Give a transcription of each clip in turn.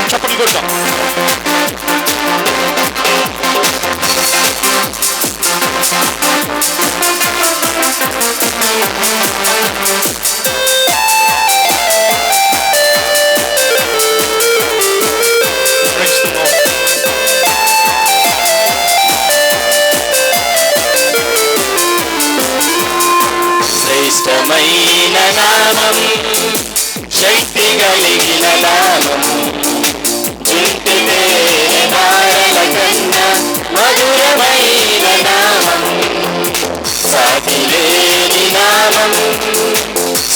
చప్పట్లు కొడతాం. శ్రేష్టమైన నామం, శక్తి కలిగిన నామం, ఇంటిదే నారల కన్నా మధురమైన నామం, సాటిలేని నామం,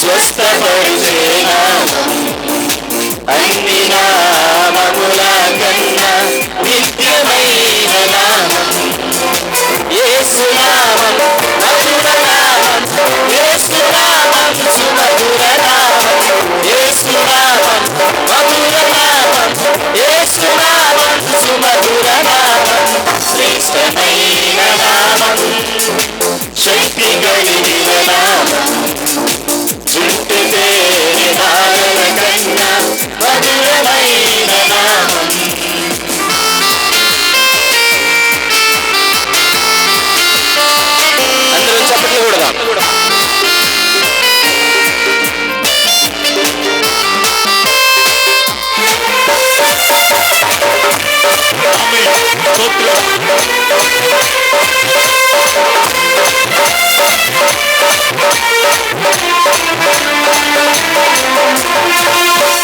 స్వస్థపరిచే నామం, అన్ని నామముల కన్నా నిత్యమైన నామం, యేసు నామం మధుర నామం, యేసు నామం సుమధుర నామం, యేసు నామం మధుర నామం, యేసు నామం సుమధుర నామం, శ్రేష్టమైన నామం, శక్తి కలిగిన నామం, చుట్టితే నారల కన్నా మధురమైన నామం. అందరూ చప్పట్లు కొడదాం.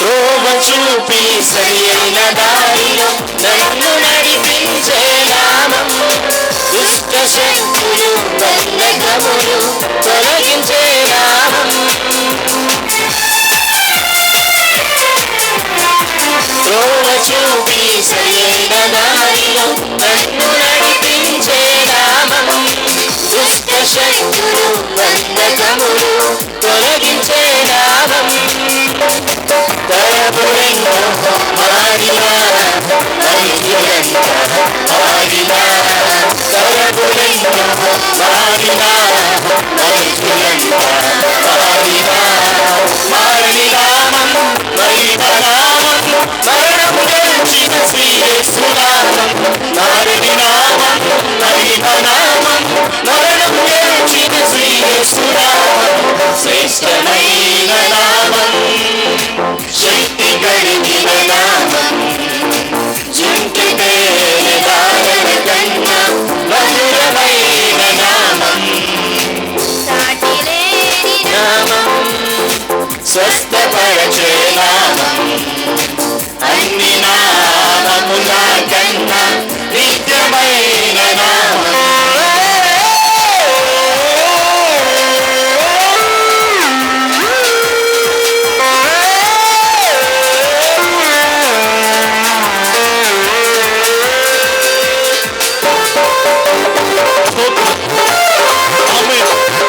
త్రోవ చూపి సరి అయిన దారిలో నన్ను నడిపించే నామం, దుష్ట శక్తులు బంధకములు తొలగించే నామం, త్రోవ చూపి సరి అయిన దారిలో నన్ను నడిపించే నామం, దుష్ట శక్తులు బంధకములు తొలగించే నామం, తరపులెన్నో మారినా మనుషులంత మారినా, తరపులెన్నో మారినా మనుషులంత మారినా, మారని నామం మహిమ నామం, మరణము గెలిచిన శ్రీ యేసు నామం, మారని నామం మహిమ నామం, మరణము గెలిచిన శ్రీ యేసు నామం, శ్రేష్టమైన నామం, శక్తి కలిగిన నామం, చుంటితే నారల కన్నా మధురమైన నామం, సాటిలేని నామం, స్వస్థపరచే నామం, అన్ని నామముల కన్నా నిత్యమైన నామం.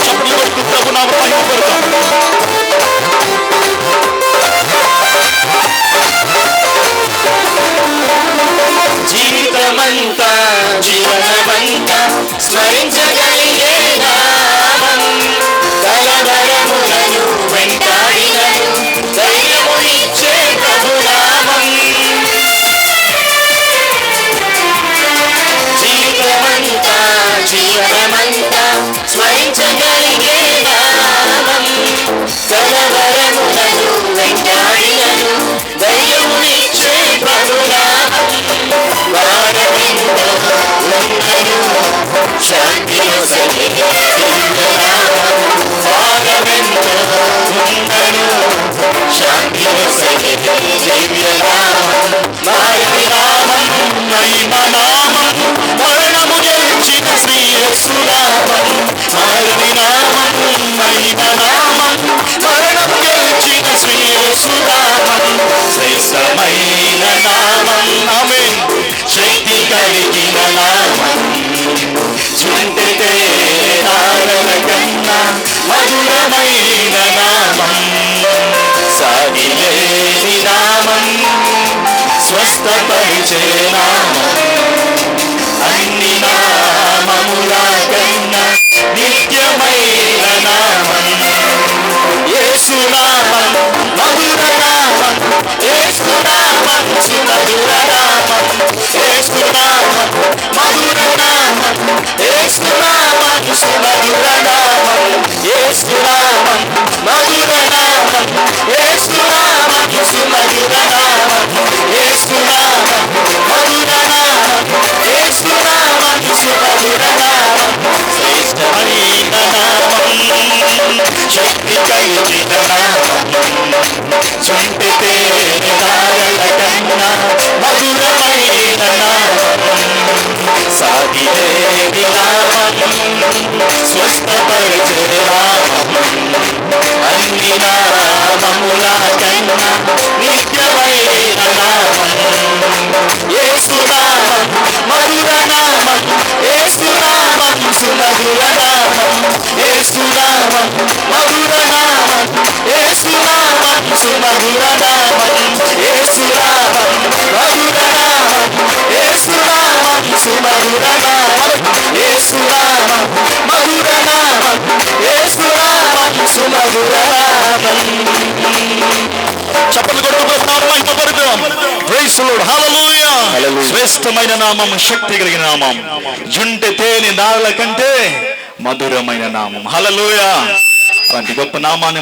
చప్పట్లు కొడుతూ ప్రభు నామ మహిమ పడతాం. జీవితమంతా జీవనమంతా స్మరించగలిగే నామం, కలవరములను వెంటాడినను ధైర్యమునిచ్చే ప్రభునామం, జీవితమంతా జీవనమంతా స్మరించగలిగే నామం, కలవరములను వెంటాడినను ధైర్యమునిచ్చే ప్రభునామం, వారమిందో ఉన్నను శాంతిలో సగి దివ్యనామం, వారమిందో ఉన్నను శాంతిలో సగి దివ్యనామం, మారని నామం మహిమ నామం, మరణము గెలిచిన శ్రీ యేసు నామం, మారని నామం మహిమ నామం, మరణము గెలిచిన శ్రీ యేసు నామం, శ్రేష్టమైన నామం, ఆమేన్, శక్తి కలిగిన నామం, చుంటితే నారల కన్నా మధురమైన నామం, సాగిలేని నామం, స్వస్థపరిచే నామం, అన్ని నామముల కన్నా నిత్యమైన సుమధుర నామం యేసు నామం మధుర నామం యేసు నామం సుమధుర నామం యేసు నామం మధుర నామం యేసు నామం సుమధుర నామం యేసు నామం మధుర నామం యేసు నామం సుమధుర నామం శ్రేష్టమైన నామం శక్తి కలిగిన నామం చంటి తేనె ధారల కన్నా మధురమైన నామం సాగిలేని నామం స్వస్థపరిచే నామం అన్ని నామముల కన్నా నిత్యమైన నామం యేసు నామం మధుర నామం యేసు నామం సుమధుర నామం యేసు నామం మధుర నామం యేసు నామం సుమధుర నామం యేసు నామం మధుర నామం యేసు నామం సుమధుర నామం యేసు నామం మధుర నామం యేసు నామం సుమధుర నామం. చప్పట్లు కొడుతూ నామాన్ని పలుకుదాం. Praise the Lord. హల్లెలూయా. శ్రేష్టమైన నామం, శక్తి కలిగిన నామం, జుంటె తేనె నారల కంటే మధురమైన నామం. హల్లెలూయా. అలాంటి గొప్ప నామాన్ని